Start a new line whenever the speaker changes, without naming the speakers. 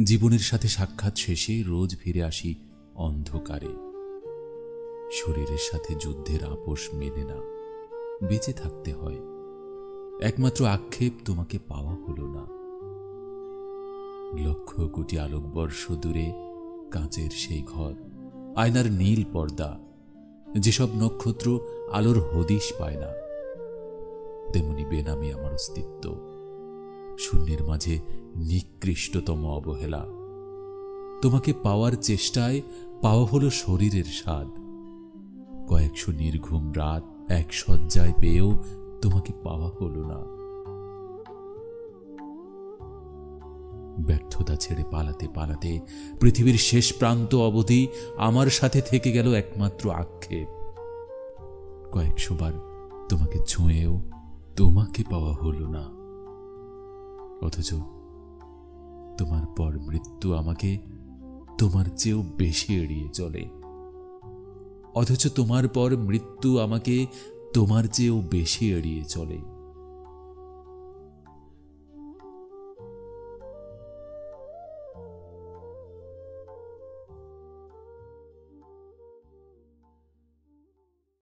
জীবনের সাথে সাক্ষাৎ শেষে রোজ ফিরে আসি অন্ধকারে। শরীরের সাথে যুদ্ধের আপোষ মেনে না, বেঁচে থাকতে হয়। একমাত্র আক্ষেপ তোমাকে পাওয়া হলো না। লক্ষ কোটি আলোকবর্ষ দূরে কাঁচের সেই ঘর, আয়নার নীল পর্দা, যেসব নক্ষত্র আলোর হদিশ পায় না, তেমনি বেনামি আমার অস্তিত্ব। শূন্যের মাঝে নিকৃষ্টতম অবহেলা। তোমাকে পাওয়ার চেষ্টায় পাওয়া হলো শরীরের স্বাদ। কয়েকশো নির্ঘুম রাত এক শয্যায় পেয়েও তোমাকে পাওয়া হলো না। ব্যর্থতা ছেড়ে পালাতে পালাতে পৃথিবীর শেষ প্রান্ত অবধি আমার সাথে থেকে গেল একমাত্র আক্ষেপ। কয়েকশো বার তোমাকে ছুঁয়েও তোমাকে পাওয়া হলো না। অথচ তোমার পর মৃত্যু আমাকে তোমার চেয়েও বেশি এড়িয়ে চলে। অথচ তোমার পর মৃত্যু আমাকে তোমার চেয়েও বেশি এড়িয়ে চলে।